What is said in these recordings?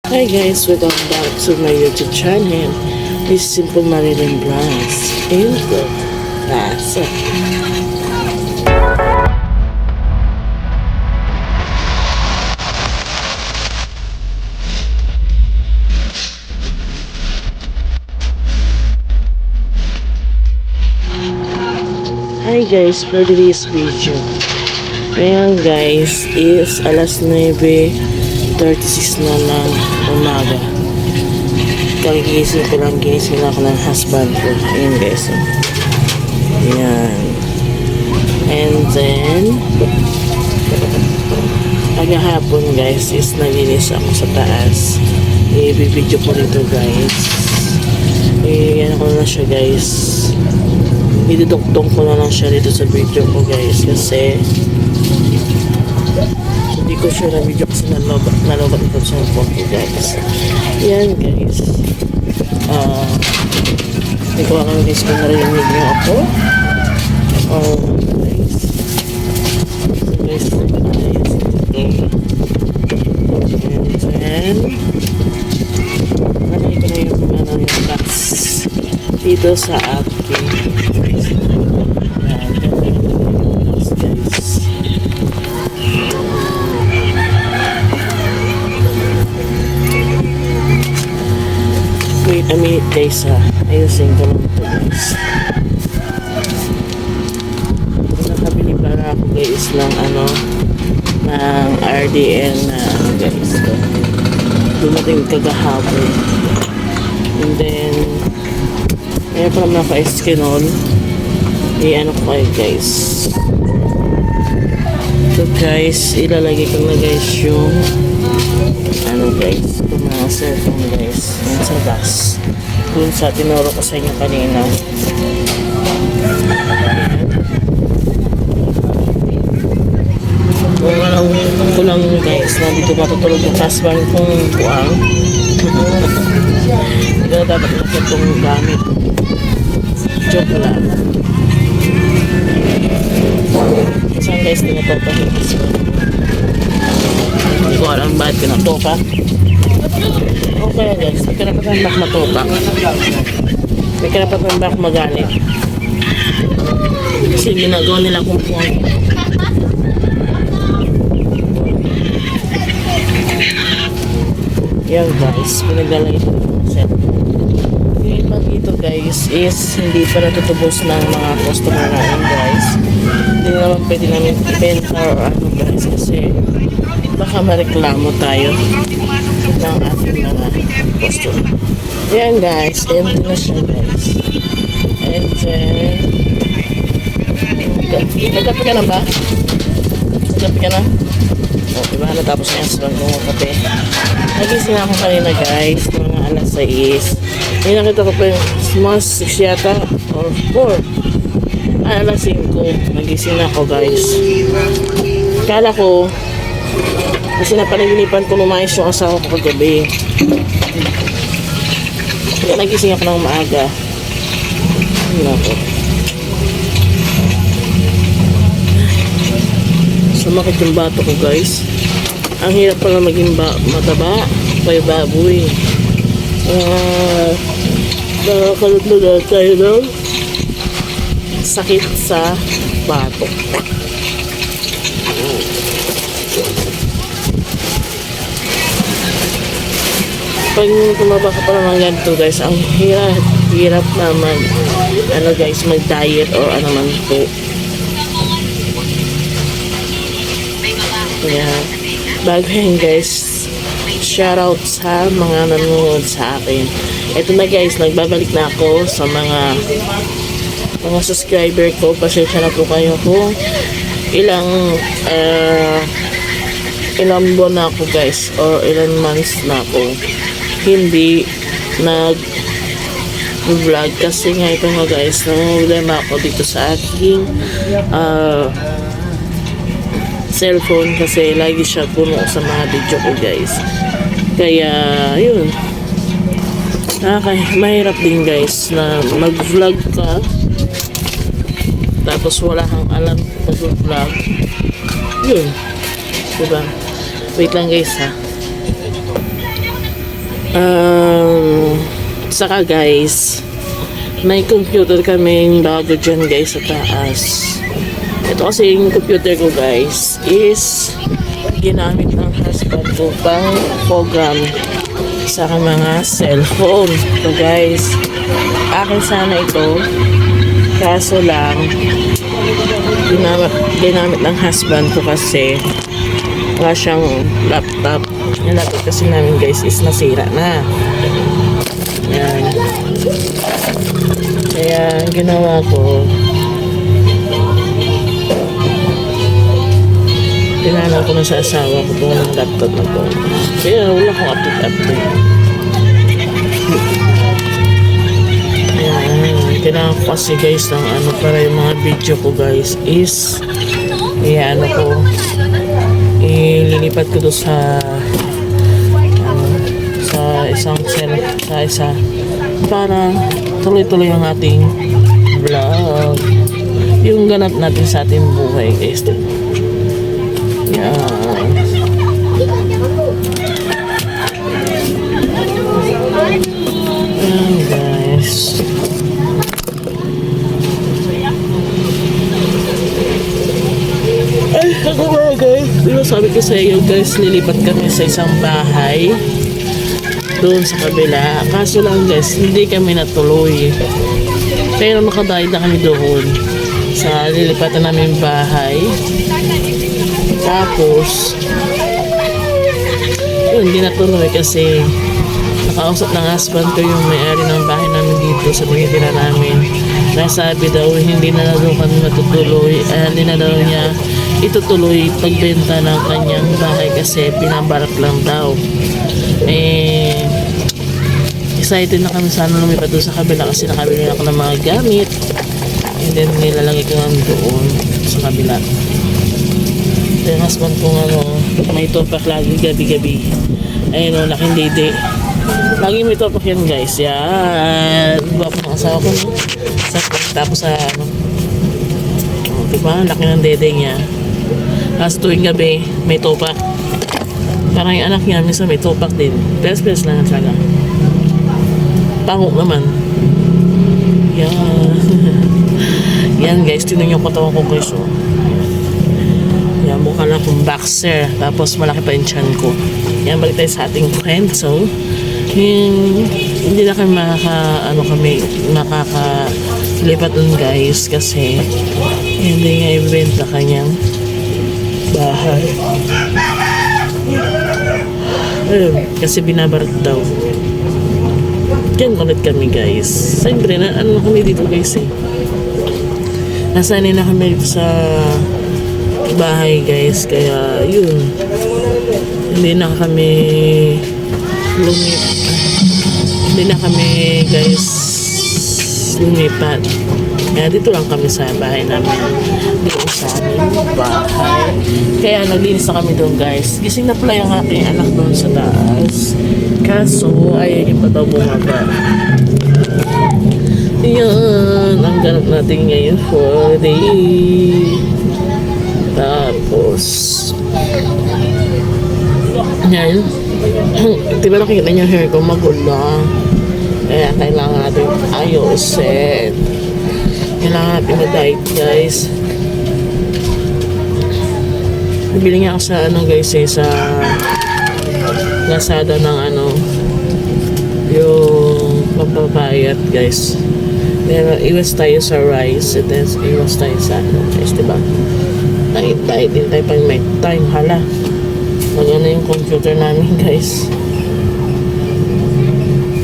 Hi guys, welcome back to my YouTube channel. This Simple Marilyn Brands in the Plaza. Hi guys, for today's video. Ngayon guys is alas 9:36 na ng umaga. Kagigising ko lang, ginising ako ng husband ko. Ayan guys. Ayan. And then, agahapon guys is naglinis ako sa taas. I-video ko nito guys. Ayan ko na siya guys. Iduduktong ko na lang siya dito sa video ko guys. Kasi, hindi ko sure na video kasi nalobat ito sa phone ko guys. Yan guys. Hindi ko alam guys kung narinig niyo ako. Guys. So guys, and then narinig ko na yung box dito sa akin. Wait a minute guys ha. Ayusin ko lang ito guys. Nakabili para ako guys ng ng RDN na guys. Dumating kagahapon. And then kaya pa naman naka-eskinol. I-ano ko kayo guys. So guys, ilalagay ko na guys yung guys, itong mga cellphone guys yan sa box dun sa tinuro ko sa inyo kanina. Kung alam ko lang guys na dito matutulog yung husband kong buwang hindi na dapat nakit itong gamit, joke lang. Saan guys tinatopa yung husband, hindi ko alam bakit pinatopa. Okay guys, may karapatan bak matopa. May karapatan bak magalit. Kasi ginagawa nila kung point. Yan guys, pinaglalagay ko ng set. Yung pag ito guys is hindi pa natutubos ng mga customer namin guys. Hindi naman pwede namin ibenta or guys kasi baka mareklamo tayo ng ating mga customer. Ayan guys, empty na siya guys. And then nagkape ka na ba? Nagkape ka na? O diba, natapos na yung sarang ng kape. Nagising na ako kanina guys, mga alas 6. May nakita ko pa yung mas 6 yata or 4. Alas 5, nagising na ako guys. Kala ko kasi napanaginipan ko lumayas yung asawa ko kagabi. Kaya nagising ako ng maaga. Nako. Sumakit yung bato ko guys. Ang hirap pala maging mataba. Kaya baboy. Nakakalutlo na tayo ng sakit sa bato. Pag tumaba ka pa naman ganito guys, ang hirap na guys, mag-diet or ano man po. Kaya, bago yan guys, shoutout sa mga nanonood sa akin. Ito na guys, nagbabalik na ako sa mga subscriber ko. Pasensya na po kayo kung ilang buwan na ako guys, or ilang months na ako hindi nag-vlog kasi nga ito nga guys, problema ako dito sa aking cellphone kasi lagi siya puno sa mga video ko guys. Kaya yun, mahirap din guys na mag-vlog ka tapos wala kang alam mag-vlog. Yun, diba? Wait lang guys ha. Saka guys, may computer kaming bago dyan guys sa taas. Ito kasi yung computer ko guys is ginamit ng husband ko pang program sa mga cellphone. So guys, akin sana ito, kaso lang ginamit ng husband ko kasi wala siyang laptop. Yung laptop kasi namin guys is nasira na. Yan. Kaya ang ginawa ko, tinanong ko na sa asawa ko itong laptop na to. Kaya wala akong update. Yan. Kailangan ko kasi guys ng ano para yung mga video ko guys is ililipat ko doon sa isa para tuloy-tuloy ang ating vlog, yung ganap natin sa ating buhay guys. Yan. Yan guys. Ay, ako ba guys? Diba sabi ko sa iyo guys, lilipat kami sa isang bahay doon sa kabila. Kaso lang guys, hindi kami natuloy. Pero nakadahil na kami doon sa lilipatan namin bahay. Tapos, yun, hindi natuloy kasi nakausap ng husband ko yung may-ari ng bahay namin dito sa tinitira namin. Nasabi daw, hindi na daw kami matutuloy. Hindi na daw niya itutuloy pagbenta ng kanyang bahay kasi pinabarak lang daw. Excited na kami sana lumipat doon sa kabila kasi nakabili ako ng mga gamit and then nilalagay ko nga doon sa kabila. Yung husband ko may topak lagi gabi-gabi. Ayun o, laking dede. Lagi may topak yan guys. Yan. Diba po ng asawa ko no? Tapos sa diba, laki ng dede niya. Tapos tuwing gabi may topak. Parang yung anak niya minsan may topak din. Pes-pes lang talaga. Pangok naman. Yan. Yan guys, tinan yung katawan ko guys. Oh. Yan, mukha lang akong boxer. Tapos malaki pa yung tiyan ko. Yan, balik tayo sa ating kwento. Hindi na kami makakalipat dun guys. Kasi hindi nga ibenta kanyang bahay. Ayun, kasi binabarat daw. Yan ulit kami guys. Siyempre na kami dito guys eh. Nasanay na kami sa bahay guys. Kaya yun. Hindi na kami guys lumipat. Kaya dito lang kami sa bahay namin. Dito sa aming bahay. Kaya naglinis na kami doon guys. Gising na pala yung aking anak doon sa taas. Kaso ayaw niya pa daw bumaba. Yan. Ang ganap natin ngayon for day. Tapos yan. Diba nakikita niyo hair ko magulo. Kaya kailangan natin ayusin. Kailangan natin mag-diet guys. Nabili nga ako sa guys sa Lazada ng yung magpapayat guys. Pero iwas tayo sa rice and then iwas tayo sa guys, diba? Diet din tayo pag may time. Hala, magana yung computer namin guys.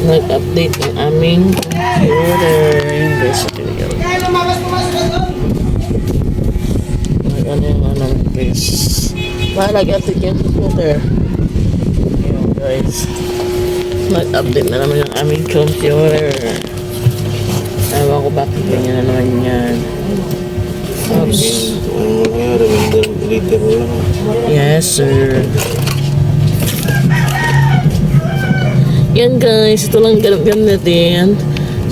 Nag-update yung aming computer yung guys. Magana yung guys. Nag-update yung computer yung guys. Nag-update na naman yung aming computer. Ewan ko bakit ganyan na naman yan. Oops. Yes sir. Yan guys, ito lang ganap natin.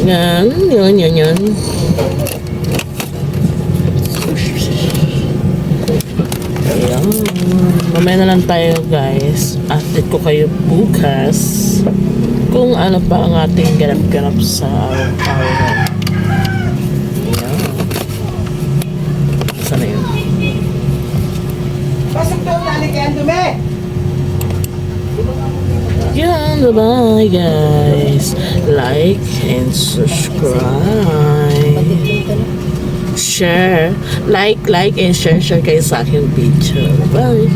Yan. Ayan. Yan. Mamaya na lang tayo guys. Update ko kayo bukas kung ano pa ang ating ganap-ganap sa araw-araw. Yan. Sana yun? Pasok daw na kaya dumi. Yan, bye guys. Like and subscribe. Share. Like and share kayo sa aking video. Bye.